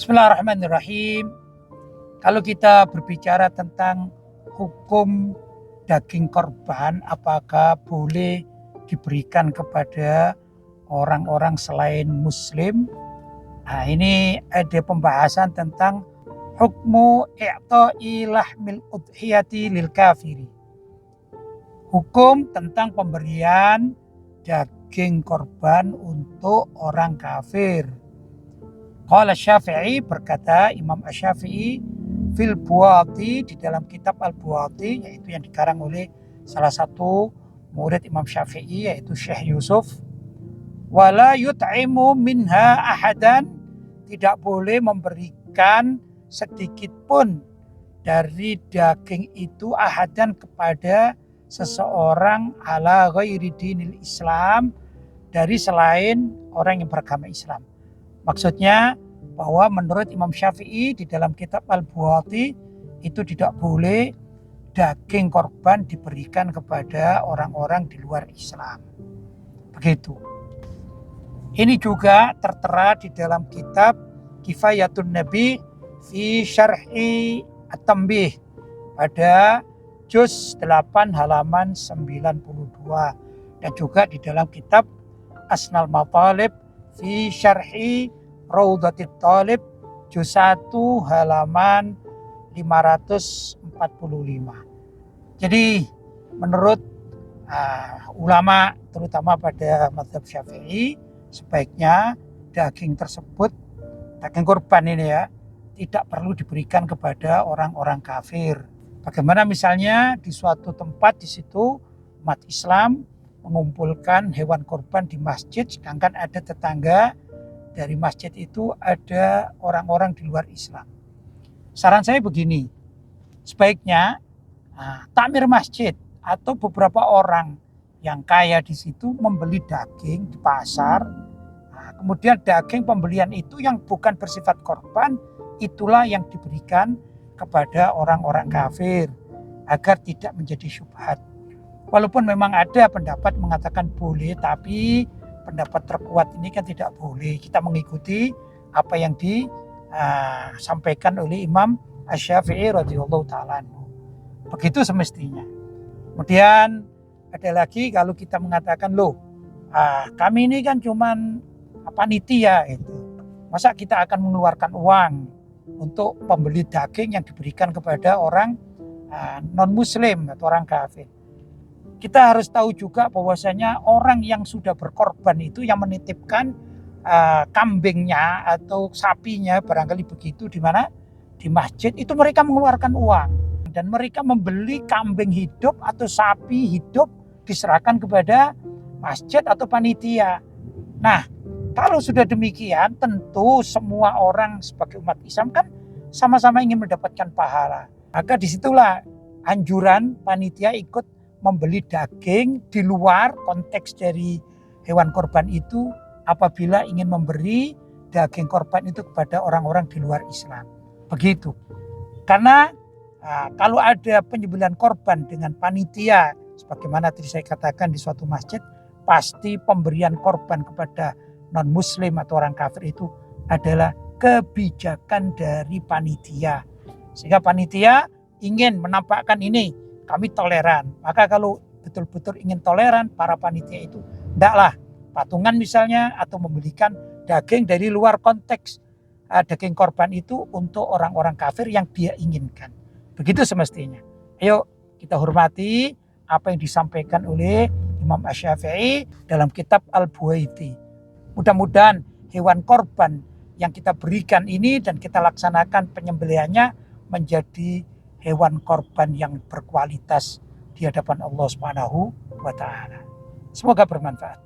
Bismillahirrahmanirrahim. Kalau kita berbicara tentang hukum daging korban, apakah boleh diberikan kepada orang-orang selain muslim? Nah, ini ada pembahasan tentang hukmu i'ta'i lahmil udhiyati lil kafiri. Hukum tentang pemberian daging korban untuk orang kafir. Qala Syafi'i, berkata Imam Asy-Syafi'i fil Buwati, di dalam kitab Al-Buwati, yaitu yang dikarang oleh salah satu murid Imam Syafi'i yaitu Syekh Yusuf, wala yut'imu minha ahadan, tidak boleh memberikan sedikit pun dari daging itu ahadan kepada seseorang ala ghairi dinil Islam, dari selain orang yang beragama Islam. Maksudnya bahwa menurut Imam Syafi'i di dalam kitab Al-Buwati itu tidak boleh daging korban diberikan kepada orang-orang di luar Islam. Begitu. Ini juga tertera di dalam kitab Kifayatun Nabi fi Syarhi At-Tanbih pada juz 8 halaman 92, dan juga di dalam kitab Asnal Matalib fi Syarhi Raudatit Talib juz 1 halaman 545. Jadi menurut ulama terutama pada mazhab Syafi'i, sebaiknya daging tersebut, daging kurban ini ya, tidak perlu diberikan kepada orang-orang kafir. Bagaimana misalnya di suatu tempat, di situ umat Islam mengumpulkan hewan kurban di masjid, sedangkan ada tetangga dari masjid itu ada orang-orang di luar Islam. Saran saya begini, sebaiknya takmir masjid atau beberapa orang yang kaya di situ membeli daging di pasar. Kemudian daging pembelian itu yang bukan bersifat korban, itulah yang diberikan kepada orang-orang kafir agar tidak menjadi syubhat. Walaupun memang ada pendapat mengatakan boleh, tapi pendapat terkuat ini kan tidak boleh. Kita mengikuti apa yang disampaikan oleh Imam Asy-Syafi'i radhiyallahu ta'ala anhu. Begitu semestinya. Kemudian ada lagi kalau kita mengatakan, kami ini kan cuman panitia itu. Masa kita akan mengeluarkan uang untuk pembeli daging yang diberikan kepada orang non-muslim atau orang kafir? Kita harus tahu juga bahwasanya orang yang sudah berkorban itu, yang menitipkan kambingnya atau sapinya, barangkali begitu, di mana? Di masjid, itu mereka mengeluarkan uang. Dan mereka membeli kambing hidup atau sapi hidup, diserahkan kepada masjid atau panitia. Nah, kalau sudah demikian, tentu semua orang sebagai umat Islam kan sama-sama ingin mendapatkan pahala. Maka disitulah anjuran panitia ikut membeli daging di luar konteks dari hewan korban itu, apabila ingin memberi daging korban itu kepada orang-orang di luar Islam. Begitu. Karena kalau ada penyembelihan korban dengan panitia, sebagaimana tadi saya katakan di suatu masjid, pasti pemberian korban kepada non-muslim atau orang kafir itu adalah kebijakan dari panitia. Sehingga panitia ingin menampakkan ini, kami toleran. Maka kalau betul-betul ingin toleran, para panitia itu hendaklah patungan misalnya, atau membelikan daging dari luar konteks daging korban itu untuk orang-orang kafir yang dia inginkan. Begitu semestinya. Ayo kita hormati apa yang disampaikan oleh Imam Asy-Syafi'i dalam kitab Al-Buwaiti. Mudah-mudahan hewan korban yang kita berikan ini dan kita laksanakan penyembelihannya menjadi hewan korban yang berkualitas di hadapan Allah Subhanahu wa ta'ala. Semoga bermanfaat.